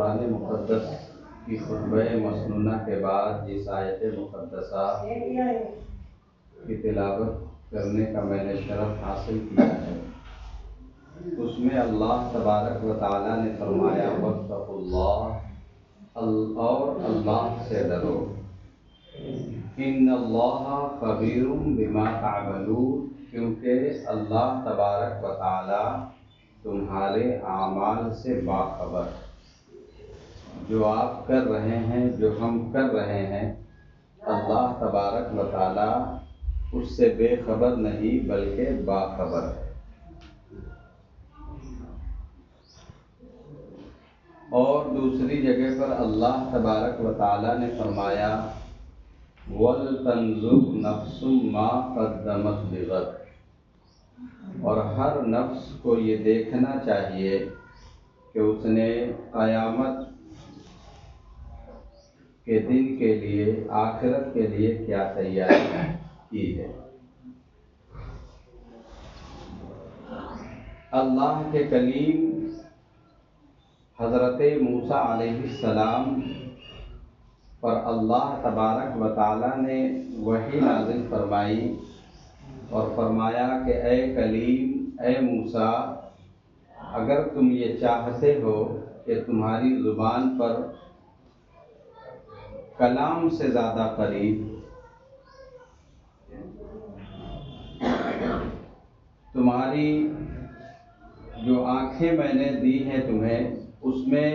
قرآن مقدس کی خطبہ مسنونہ کے بعد جس آیت مقدسہ کی تلاوت کرنے کا میں نے شرف حاصل کیا ہے، اس میں اللہ تبارک و تعالیٰ نے فرمایا واتقوا اللہ، اور اللہ سے ڈرو، ان اللہ خبیر بما تعملون، کیونکہ اللہ تبارک و تعالیٰ تمہارے اعمال سے باخبر ہے۔ جو آپ کر رہے ہیں، جو ہم کر رہے ہیں، اللہ تبارک و تعالیٰ اس سے بے خبر نہیں بلکہ باخبر ہے۔ اور دوسری جگہ پر اللہ تبارک و تعالیٰ نے فرمایا وَلْتَنْظُرْ نَفْسٌ مَا قَدَّمَتْ لِغَدٍ، اور ہر نفس کو یہ دیکھنا چاہیے کہ اس نے قیامت کے دن کے لیے، آخرت کے لیے کیا تیاری کی ہے۔ اللہ کے کلیم حضرت موسیٰ علیہ السلام پر اللہ تبارک و تعالیٰ نے وحی نازل فرمائی اور فرمایا کہ اے کلیم، اے موسیٰ، اگر تم یہ چاہتے ہو کہ تمہاری زبان پر کلام سے زیادہ قریب، تمہاری جو آنکھیں میں نے دی ہیں تمہیں، اس میں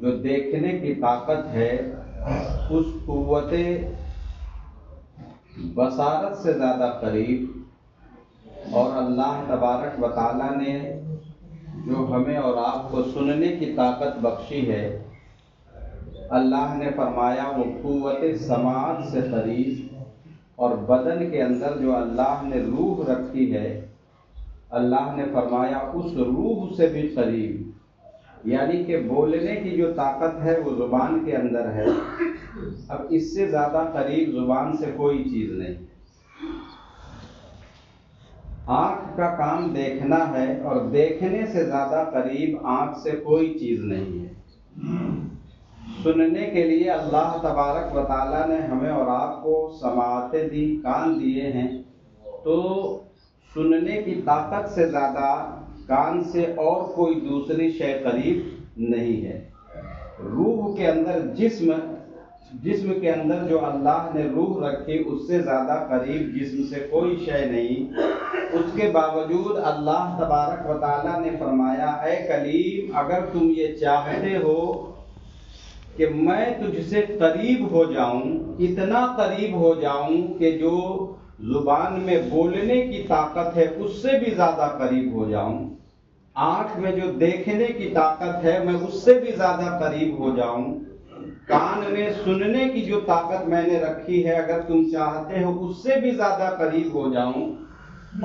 جو دیکھنے کی طاقت ہے، اس قوت بصارت سے زیادہ قریب، اور اللہ تبارک و تعالیٰ نے جو ہمیں اور آپ کو سننے کی طاقت بخشی ہے، اللہ نے فرمایا وہ قوت سماعت سے قریب، اور بدن کے اندر جو اللہ نے روح رکھی ہے، اللہ نے فرمایا اس روح سے بھی قریب، یعنی کہ بولنے کی جو طاقت ہے وہ زبان کے اندر ہے، اب اس سے زیادہ قریب زبان سے کوئی چیز نہیں۔ آنکھ کا کام دیکھنا ہے، اور دیکھنے سے زیادہ قریب آنکھ سے کوئی چیز نہیں ہے۔ سننے کے لیے اللہ تبارک و تعالیٰ نے ہمیں اور آپ کو سماعتیں دی، کان دیے ہیں، تو سننے کی طاقت سے زیادہ کان سے اور کوئی دوسری شے قریب نہیں ہے۔ روح کے اندر جسم کے اندر جو اللہ نے روح رکھی، اس سے زیادہ قریب جسم سے کوئی شے نہیں۔ اس کے باوجود اللہ تبارک و تعالیٰ نے فرمایا اے کلیم، اگر تم یہ چاہتے ہو کہ میں تجھ سے قریب ہو جاؤں، اتنا قریب ہو جاؤں کہ جو زبان میں بولنے کی طاقت ہے اس سے بھی زیادہ قریب ہو جاؤں، آنکھ میں جو دیکھنے کی طاقت ہے میں اس سے بھی زیادہ قریب ہو جاؤں، کان میں سننے کی جو طاقت میں نے رکھی ہے اگر تم چاہتے ہو اس سے بھی زیادہ قریب ہو جاؤں،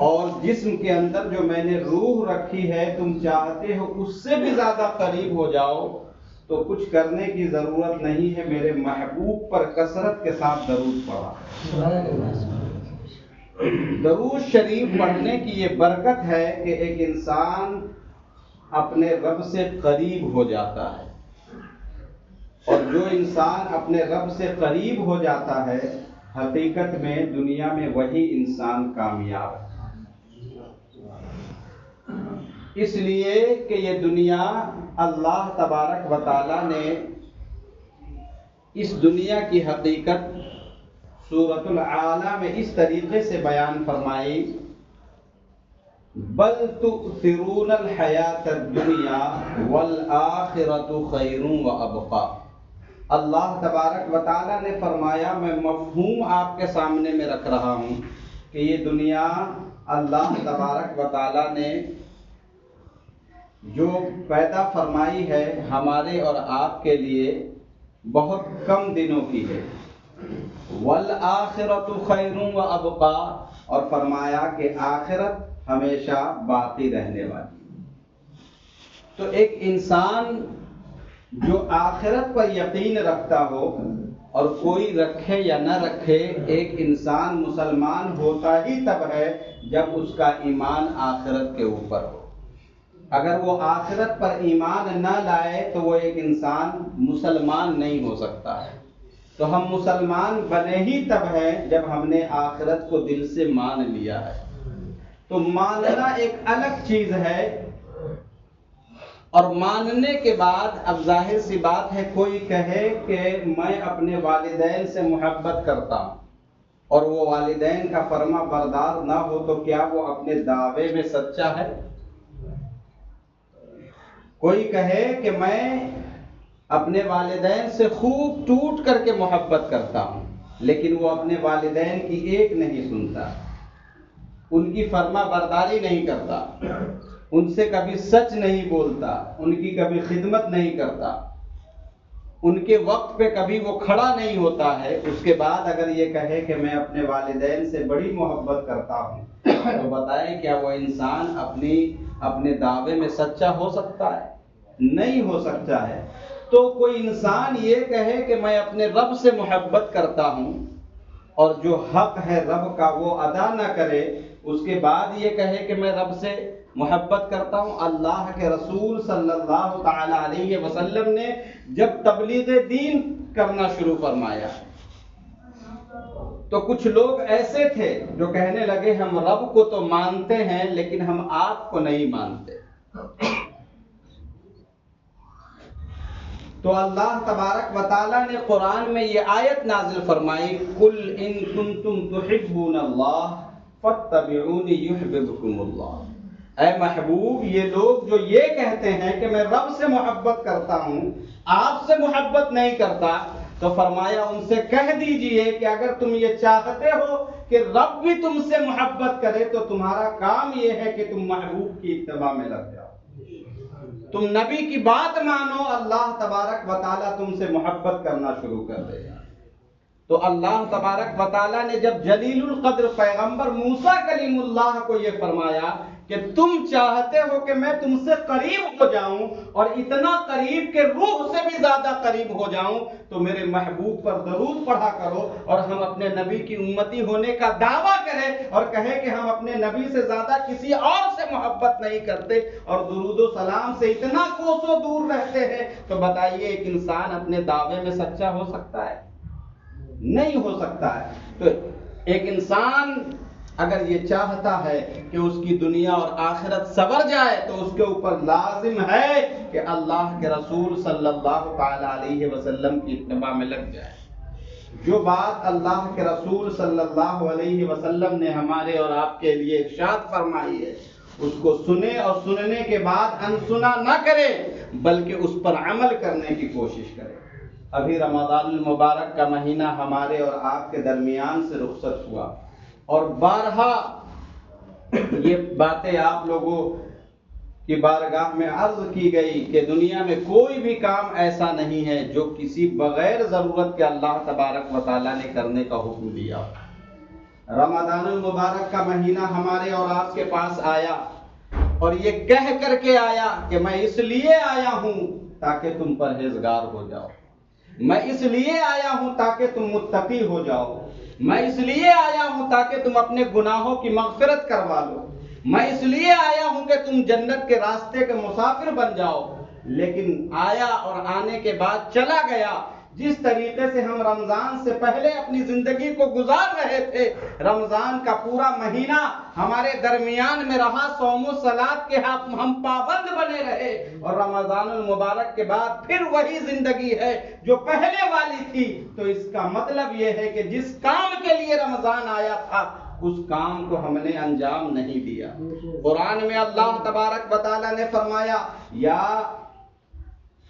اور جسم کے اندر جو میں نے روح رکھی ہے تم چاہتے ہو اس سے بھی زیادہ قریب ہو جاؤ، تو کچھ کرنے کی ضرورت نہیں ہے، میرے محبوب پر کثرت کے ساتھ درود پڑھا۔ درود شریف پڑھنے کی یہ برکت ہے کہ ایک انسان اپنے رب سے قریب ہو جاتا ہے، اور جو انسان اپنے رب سے قریب ہو جاتا ہے حقیقت میں دنیا میں وہی انسان کامیاب ہے۔ اس لیے کہ یہ دنیا اللہ تبارک و تعالیٰ نے اس دنیا کی حقیقت سورۃ العالیٰ میں اس طریقے سے بیان فرمائی بل تؤثرون الحیاۃ الدنیا والآخرۃ خیر وابقیٰ۔ اللہ تبارک و تعالیٰ نے فرمایا میں مفہوم آپ کے سامنے میں رکھ رہا ہوں کہ یہ دنیا اللہ تبارک و تعالیٰ نے جو پیدا فرمائی ہے ہمارے اور آپ کے لیے بہت کم دنوں کی ہے، والآخرۃ خیر وابقیٰ، اور فرمایا کہ آخرت ہمیشہ باقی رہنے والی۔ تو ایک انسان جو آخرت پر یقین رکھتا ہو، اور کوئی رکھے یا نہ رکھے، ایک انسان مسلمان ہوتا ہی تب ہے جب اس کا ایمان آخرت کے اوپر ہو۔ اگر وہ آخرت پر ایمان نہ لائے تو وہ ایک انسان مسلمان نہیں ہو سکتا ہے۔ تو ہم مسلمان بنے ہی تب ہیں جب ہم نے آخرت کو دل سے مان لیا ہے۔ تو ماننا ایک الگ چیز ہے، اور ماننے کے بعد اب ظاہر سی بات ہے، کوئی کہے کہ میں اپنے والدین سے محبت کرتا ہوں اور وہ والدین کا فرما بردار نہ ہو تو کیا وہ اپنے دعوے میں سچا ہے؟ کوئی کہے کہ میں اپنے والدین سے خوب ٹوٹ کر کے محبت کرتا ہوں لیکن وہ اپنے والدین کی ایک نہیں سنتا، ان کی فرما برداری نہیں کرتا، ان سے کبھی سچ نہیں بولتا، ان کی کبھی خدمت نہیں کرتا، ان کے وقت پہ کبھی وہ کھڑا نہیں ہوتا ہے، اس کے بعد اگر یہ کہے کہ میں اپنے والدین سے بڑی محبت کرتا ہوں تو بتائیں کیا وہ انسان اپنے دعوے میں سچا ہو سکتا ہے؟ نہیں ہو سکتا ہے۔ تو کوئی انسان یہ کہے کہ میں اپنے رب سے محبت کرتا ہوں اور جو حق ہے رب کا وہ ادا نہ کرے، اس کے بعد یہ کہے کہ میں رب سے محبت کرتا ہوں۔ اللہ کے رسول صلی اللہ تعالی علیہ وسلم نے جب تبلیغ دین کرنا شروع فرمایا تو کچھ لوگ ایسے تھے جو کہنے لگے ہم رب کو تو مانتے ہیں لیکن ہم آپ کو نہیں مانتے۔ تو اللہ تبارک و تعالیٰ نے قرآن میں یہ آیت نازل فرمائی، قُلْ إِن كُنتُمْ تُحِبُّونَ اللَّهَ فَاتَّبِعُونِي يُحْبِبْكُمُ اللَّهُ۔ اے محبوب، یہ لوگ جو یہ کہتے ہیں کہ میں رب سے محبت کرتا ہوں، آپ سے محبت نہیں کرتا، تو فرمایا ان سے کہہ دیجئے کہ اگر تم یہ چاہتے ہو کہ رب بھی تم سے محبت کرے تو تمہارا کام یہ ہے کہ تم محبوب کی اتباع میں لگ جاؤ، تم نبی کی بات مانو، اللہ تبارک و تعالیٰ تم سے محبت کرنا شروع کر دے گا۔ تو اللہ تبارک و تعالیٰ نے جب جلیل القدر پیغمبر موسیٰ کلیم اللہ کو یہ فرمایا کہ تم چاہتے ہو کہ میں تم سے قریب ہو جاؤں اور اتنا قریب کہ روح سے بھی زیادہ قریب ہو جاؤں، تو میرے محبوب پر درود پڑھا کرو اور ہم اپنے نبی کی امتی ہونے کا دعویٰ کریں اور کہیں کہ ہم اپنے نبی سے زیادہ کسی اور سے محبت نہیں کرتے اور درود و سلام سے اتنا کوسوں دور رہتے ہیں، تو بتائیے ایک انسان اپنے دعوے میں سچا ہو سکتا ہے؟ نہیں ہو سکتا ہے۔ تو ایک انسان اگر یہ چاہتا ہے کہ اس کی دنیا اور آخرت سنور جائے تو اس کے اوپر لازم ہے کہ اللہ کے رسول صلی اللہ تعالی علیہ وسلم کی اتباع میں لگ جائے۔ جو بات اللہ کے رسول صلی اللہ علیہ وسلم نے ہمارے اور آپ کے لیے ارشاد فرمائی ہے اس کو سنے اور سننے کے بعد انسنا نہ کرے بلکہ اس پر عمل کرنے کی کوشش کرے۔ ابھی رمضان المبارک کا مہینہ ہمارے اور آپ کے درمیان سے رخصت ہوا اور بارہا یہ باتیں آپ لوگوں کی بارگاہ میں عرض کی گئی کہ دنیا میں کوئی بھی کام ایسا نہیں ہے جو کسی بغیر ضرورت کے اللہ تبارک و تعالیٰ نے کرنے کا حکم دیا۔ رمضان المبارک کا مہینہ ہمارے اور آپ کے پاس آیا اور یہ کہہ کر کے آیا کہ میں اس لیے آیا ہوں تاکہ تم پرہیزگار ہو جاؤ، میں اس لیے آیا ہوں تاکہ تم متقی ہو جاؤ، میں اس لیے آیا ہوں تاکہ تم اپنے گناہوں کی مغفرت کروا لو، میں اس لیے آیا ہوں کہ تم جنت کے راستے کے مسافر بن جاؤ۔ لیکن آیا اور آنے کے بعد چلا گیا۔ جس طریقے سے ہم رمضان سے پہلے اپنی زندگی کو گزار رہے تھے، رمضان کا پورا مہینہ ہمارے درمیان میں رہا، صوم و صلات کے ہم پابند بنے رہے، اور رمضان المبارک کے بعد پھر وہی زندگی ہے جو پہلے والی تھی۔ تو اس کا مطلب یہ ہے کہ جس کام کے لیے رمضان آیا تھا اس کام کو ہم نے انجام نہیں دیا۔ قرآن میں اللہ تبارک و تعالیٰ نے فرمایا، یا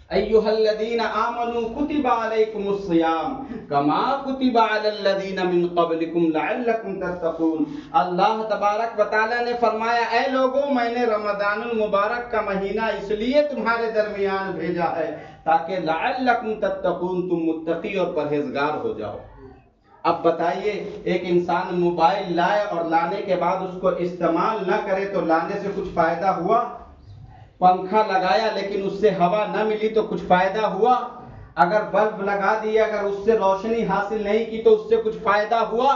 ایھا الذین آمنوا کتب علیکم الصیام کما کتب علی الذین من قبلکم لعلکم تتقون۔ اللہ تبارک و تعالیٰ نے فرمایا، اے لوگوں، میں نے رمضان المبارک کا مہینہ اس لیے تمہارے درمیان بھیجا ہے تاکہ لعلکم تتقون، تم متقی اور پرہیزگار ہو جاؤ۔ اب بتائیے، ایک انسان موبائل لائے اور لانے کے بعد اس کو استعمال نہ کرے تو لانے سے کچھ فائدہ ہوا؟ پنکھا لگایا لیکن اس سے ہوا نہ ملی تو کچھ فائدہ ہوا؟ اگر بلب لگا دیا، اگر اس سے روشنی حاصل نہیں کی تو اس سے کچھ فائدہ ہوا؟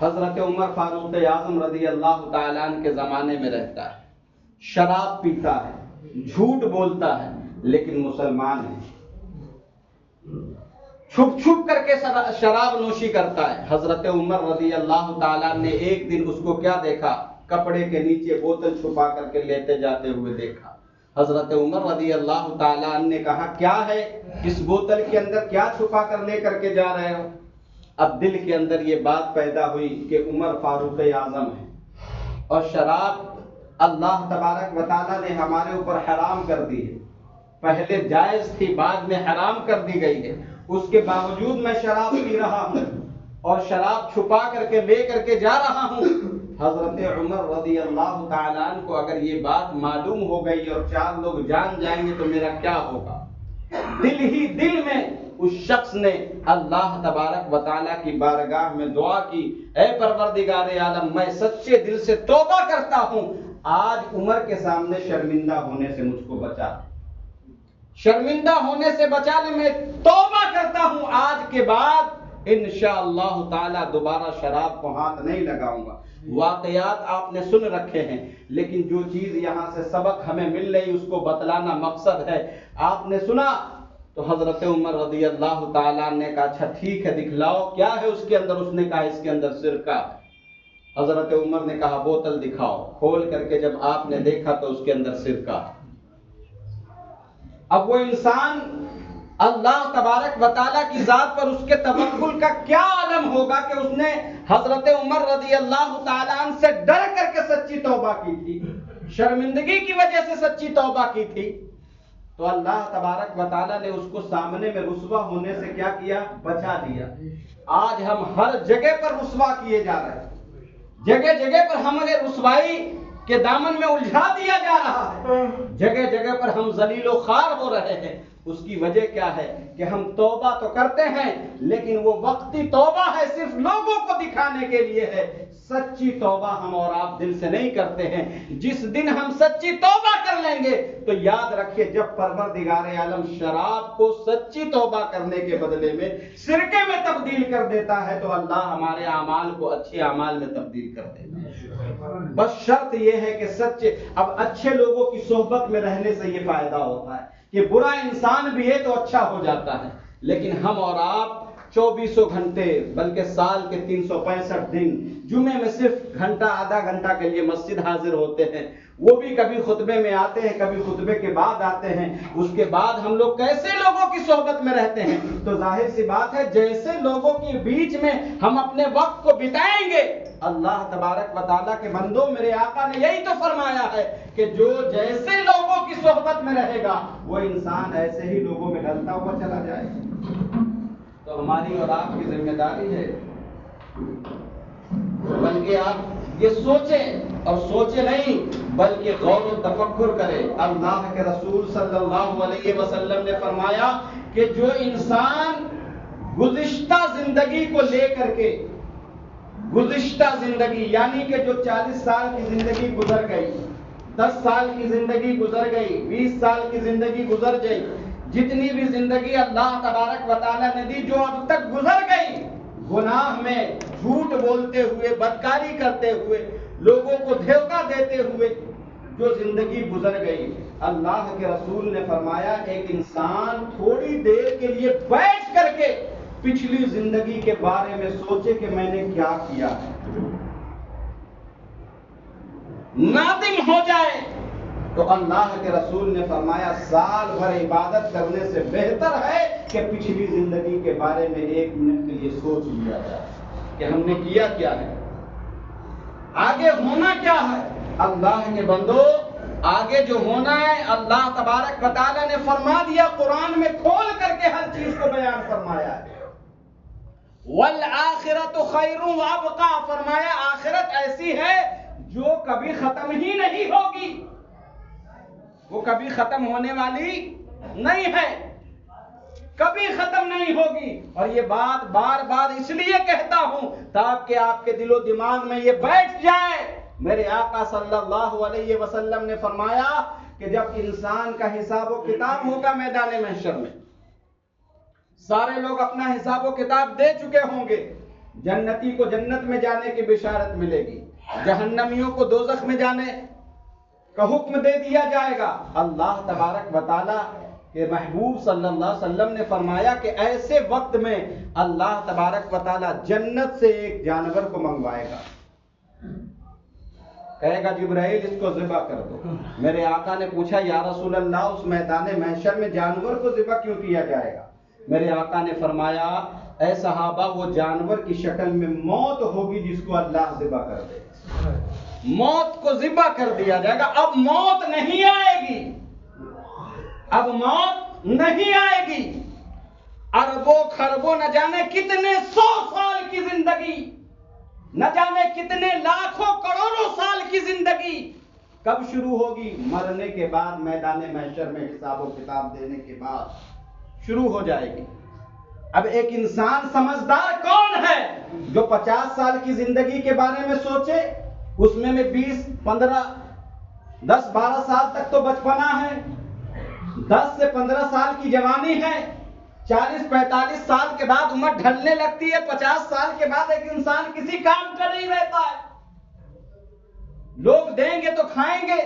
حضرت عمر فاروق اعظم رضی اللہ تعالیٰ عنہ کے زمانے میں رہتا ہے، شراب پیتا ہے، جھوٹ بولتا ہے، لیکن مسلمان ہے، چھپ چھپ کر کے شراب نوشی کرتا ہے۔ حضرت عمر رضی اللہ تعالیٰ نے ایک دن اس کو کیا دیکھا؟ کپڑے کے نیچے بوتل چھپا کر کے لیتے جاتے ہوئے دیکھا۔ حضرت عمر رضی اللہ تعالیٰ عنہ نے کہا کیا ہے اس بوتل کے اندر، کیا چھپا کر لے کر کے جا رہے ہو؟ اب دل کے اندر یہ بات پیدا ہوئی کہ عمر فاروق اعظم ہے اور شراب اللہ تبارک و تعالیٰ نے ہمارے اوپر حرام کر دی ہے، پہلے جائز تھی بعد میں حرام کر دی گئی ہے، اس کے باوجود میں شراب پی رہا ہوں اور شراب چھپا کر کے لے کر کے جا رہا ہوں۔ حضرت عمر رضی اللہ تعالیٰ عنہ کو اگر یہ بات معلوم ہو گئی اور 4 لوگ جان جائیں گے تو میرا کیا ہوگا؟ دل ہی دل میں اس شخص نے اللہ تبارک و تعالیٰ کی بارگاہ میں دعا کی، اے پروردگار عالم، میں سچے دل سے توبہ کرتا ہوں، آج عمر کے سامنے شرمندہ ہونے سے مجھ کو بچا، شرمندہ ہونے سے بچا لے، میں توبہ کرتا ہوں، آج کے بعد انشاءاللہ تعالی دوبارہ شراب کو ہاتھ نہیں لگاؤں گا۔ واقعات آپ نے سن رکھے ہیں، لیکن جو چیز یہاں سے سبق ہمیں مل رہی اس کو بتلانا مقصد ہے۔ آپ نے سنا تو حضرت عمر رضی اللہ تعالیٰ نے کہا اچھا ٹھیک ہے دکھلاؤ کیا ہے اس کے اندر، اس نے کہا اس کے اندر سرکہ ہے۔ حضرت عمر نے کہا بوتل دکھاؤ، کھول کر کے جب آپ نے دیکھا تو اس کے اندر سرکہ۔ اب وہ انسان اللہ تبارک و تعالیٰ کی ذات پر اس کے توکل کا کیا عالم ہوگا کہ اس نے حضرت عمر رضی اللہ تعالیٰ عنہ سے ڈر کر کے سچی توبہ کی تھی، شرمندگی کی وجہ سے سچی توبہ کی تھی، تو اللہ تبارک و تعالیٰ نے اس کو سامنے میں رسوا ہونے سے کیا کیا؟ بچا دیا۔ آج ہم ہر جگہ پر رسوا کیے جا رہے ہیں، جگہ جگہ پر ہمیں رسوائی کے دامن میں الجھا دیا جا رہا ہے، جگہ جگہ پر ہم ذلیل و خوار ہو رہے ہیں۔ اس کی وجہ کیا ہے کہ ہم توبہ تو کرتے ہیں لیکن وہ وقتی توبہ ہے، صرف لوگوں کو دکھانے کے لیے ہے، سچی توبہ ہم اور آپ دل سے نہیں کرتے ہیں۔ جس دن ہم سچی توبہ کر لیں گے تو یاد رکھیے جب پروردگار عالم شراب کو سچی توبہ کرنے کے بدلے میں سرکے میں تبدیل کر دیتا ہے تو اللہ ہمارے اعمال کو اچھے اعمال میں تبدیل کر دیتا ہے۔ بس شرط یہ ہے کہ سچے، اب اچھے لوگوں کی صحبت میں رہنے سے یہ فائدہ ہوتا ہے کہ برا انسان بھی ہے تو اچھا ہو جاتا ہے، لیکن ہم اور آپ 24 گھنٹے بلکہ سال کے 365 دن جمعے میں صرف گھنٹہ آدھا گھنٹہ کے لیے مسجد حاضر ہوتے ہیں، وہ بھی کبھی خطبے میں آتے ہیں کبھی خطبے کے بعد آتے ہیں، اس کے بعد ہم لوگ کیسے لوگوں کی صحبت میں رہتے ہیں؟ تو ظاہر سی بات ہے جیسے لوگوں کے بیچ میں ہم اپنے وقت کو بتائیں گے، اللہ تبارک و تعالیٰ کے بندوں میرے آقا نے یہی تو فرمایا ہے کہ جو جیسے لوگوں کی صحبت میں رہے گا وہ انسان ایسے ہی لوگوں میں ڈلتا ہوا چلا جائے گا۔ تو ہماری اور آپ کی ذمہ داری ہے بلکہ آپ یہ سوچیں اور سوچے نہیں بلکہ غور و تفکر کریں۔ اللہ کے رسول صلی اللہ علیہ وسلم نے فرمایا کہ جو انسان گزشتہ زندگی کو لے کر کے، گزشتہ زندگی یعنی کہ جو 40 سال کی زندگی گزر گئی، 10 سال کی زندگی گزر گئی، 20 سال کی زندگی گزر گئی، جتنی بھی زندگی اللہ تبارک و تعالیٰ نے دی جو اب تک گزر گئی، گناہ میں جھوٹ بولتے ہوئے، بدکاری کرتے ہوئے، لوگوں کو دھوکہ دیتے ہوئے جو زندگی گزر گئی، اللہ کے رسول نے فرمایا ایک انسان تھوڑی دیر کے لیے بیٹھ کر کے پچھلی زندگی کے بارے میں سوچے کہ میں نے کیا کیا ہے، نادم ہو جائے، تو اللہ کے رسول نے فرمایا سال بھر عبادت کرنے سے بہتر ہے کہ پچھلی زندگی کے بارے میں 1 منٹ کے لیے سوچ لیا جائے کہ ہم نے کیا کیا ہے، آگے ہونا کیا ہے۔ اللہ کے بندو آگے جو ہونا ہے اللہ تبارک و تعالیٰ نے فرما دیا، قرآن میں کھول کر کے ہر چیز کو بیان فرمایا ہے۔ وَالْآخِرَةُ خَيْرٌ وَأَبْقَىٰ، فرمایا آخرت ایسی ہے جو کبھی ختم ہی نہیں ہوگی، وہ کبھی ختم ہونے والی نہیں ہے، کبھی ختم نہیں ہوگی۔ اور یہ بات بار بار اس لیے کہتا ہوں تاکہ آپ کے دل و دماغ میں یہ بیٹھ جائے۔ میرے آقا صلی اللہ علیہ وسلم نے فرمایا کہ جب انسان کا حساب و کتاب ہوگا میدان محشر میں، سارے لوگ اپنا حساب و کتاب دے چکے ہوں گے، جنتی کو جنت میں جانے کی بشارت ملے گی، جہنمیوں کو دوزخ میں جانے کا حکم دے دیا جائے گا۔ اللہ تبارک و تعالیٰ کہ محبوب صلی اللہ علیہ وسلم نے فرمایا کہ ایسے وقت میں اللہ تبارک و تعالیٰ جنت سے ایک جانور کو منگوائے گا، کہے گا جبرائیل اس کو ذبح کر دو۔ میرے آقا نے پوچھا یا رسول اللہ اس میدان محشر میں جانور کو ذبح کیوں کیا جائے گا؟ میرے آقا نے فرمایا اے صحابہ وہ جانور کی شکل میں موت ہوگی جس کو اللہ ذبح کر دے، موت کو ذبح کر دیا جائے گا۔ اب موت نہیں آئے گی، اب موت نہیں آئے گی۔ اربوں خربوں نہ جانے کتنے 100 سال کی زندگی، نہ جانے کتنے لاکھوں کروڑوں سال کی زندگی کب شروع ہوگی؟ مرنے کے بعد، میدان محشر میں حساب و کتاب دینے کے بعد شروع ہو جائے گی۔ اب ایک انسان سمجھدار کون ہے جو 50 سال کی زندگی کے بارے میں سوچے؟ اس میں 20 15 10 12 سال تک تو بچپنا ہے، 10 سے 15 سال کی جوانی ہے، 40 45 سال کے بعد عمر ڈھلنے لگتی ہے، 50 سال کے بعد ایک انسان کسی کام کا نہیں رہتا ہے۔ لوگ دیں گے تو کھائیں گے،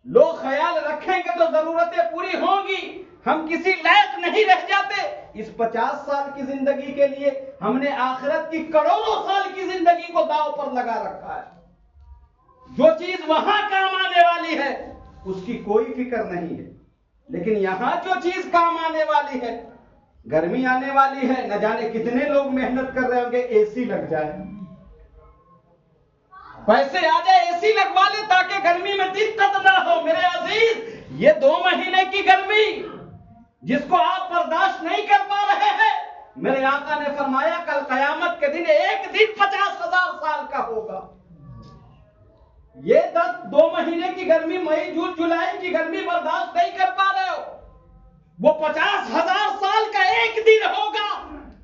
لوگ خیال رکھیں گے تو ضرورتیں پوری ہوں گی، ہم کسی لائق نہیں رہ جاتے۔ اس 50 سال کی زندگی کے لیے ہم نے آخرت کی کروڑوں سال کی زندگی کو داؤ پر لگا رکھا ہے۔ جو چیز وہاں کام آنے والی ہے اس کی کوئی فکر نہیں ہے، لیکن یہاں جو چیز کام آنے والی ہے، گرمی آنے والی ہے، نہ جانے کتنے لوگ محنت کر رہے ہوں گے اے سی لگ جائے، پیسے آ جائے اے سی لگوا لے تاکہ گرمی میں دقت نہ ہو۔ میرے عزیز یہ 2 مہینے کی گرمی جس کو آپ برداشت نہیں کر پا رہے ہیں، میرے آقا نے فرمایا کل قیامت کے دن ایک دن 50,000 سال کا ہوگا۔ یہ 2 مہینے کی گرمی، مئی جون جولائی کی گرمی برداشت نہیں کر پا رہے ہو، وہ 50,000 سال کا ایک دن ہوگا۔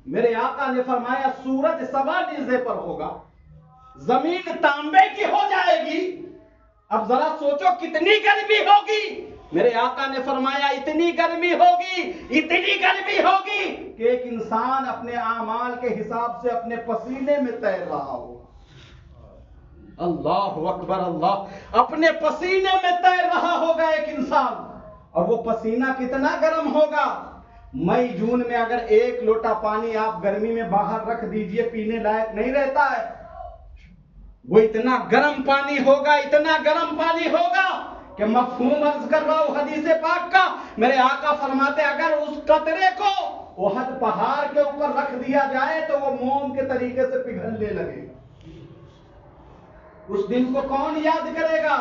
میرے آقا نے فرمایا سورج سوا نیزے پر ہوگا، زمین تانبے کی ہو جائے گی۔ اب ذرا سوچو کتنی گرمی ہوگی۔ میرے آقا نے فرمایا اتنی گرمی ہوگی، اتنی گرمی ہوگی کہ ایک انسان اپنے اعمال کے حساب سے اپنے پسینے میں تیر رہا ہوگا۔ اللہ اکبر اللہ، اپنے پسینے میں تیر رہا ہوگا ایک انسان، اور وہ پسینہ کتنا گرم ہوگا۔ مئی جون میں اگر 1 لوٹا پانی آپ گرمی میں باہر رکھ دیجئے پینے لائق نہیں رہتا ہے، وہ اتنا گرم پانی ہوگا، اتنا گرم پانی ہوگا کہ مفہوم عرض کر رہا ہوں حدیث پاک کا، میرے آقا فرماتے اگر اس قطرے کو احد پہاڑ کے اوپر رکھ دیا جائے تو وہ موم کے طریقے سے پگھلنے لگے گا۔ اس دن کو کون یاد کرے گا؟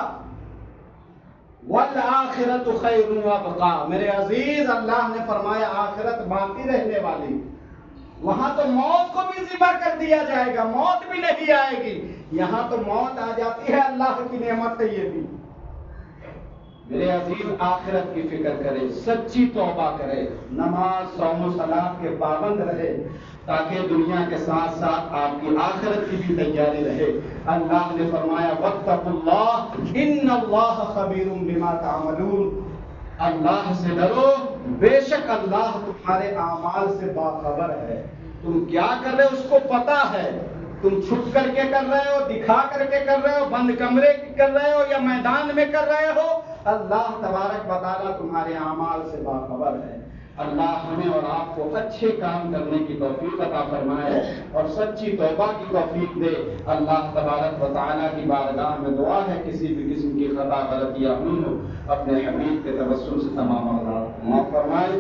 وَالْآخِرَةُ خَيْرٌ وَأَبْقَىٰ۔ میرے عزیز اللہ نے فرمایا آخرت باقی رہنے والی، وہاں تو موت کو بھی ذبح کر دیا جائے گا، موت بھی نہیں آئے گی۔ یہاں تو موت آ جاتی ہے، اللہ کی نعمت ہے یہ بھی۔ میرے عزیز آخرت کی فکر کرے، سچی توبہ کرے، نماز صوم و صلاۃ کے پابند رہے تاکہ دنیا کے ساتھ ساتھ آپ کی آخرت کی بھی تیاری رہے۔ اللہ نے فرمایا واتقوا اللہ ان اللہ خبیر بما تعملون۔ اللہ سے ڈرو، بے شک اللہ تمہارے اعمال سے باخبر ہے۔ تم کیا کر رہے ہو اس کو پتا ہے، تم چھپ کر کے کر رہے ہو، دکھا کر کے کر رہے ہو، بند کمرے کر رہے ہو یا میدان میں کر رہے ہو، اللہ تبارک و تعالیٰ تمہارے اعمال سے باخبر ہے۔ اللہ ہمیں اور آپ کو اچھے کام کرنے کی توفیق عطا فرمائے اور سچی توبہ کی توفیق دے۔ اللہ تبارک و تعالیٰ کی بارگاہ میں دعا ہے کسی بھی قسم کی خطا غلطی یا ہو اپنے حبیب کے توسل سے تمام معاف فرمائے۔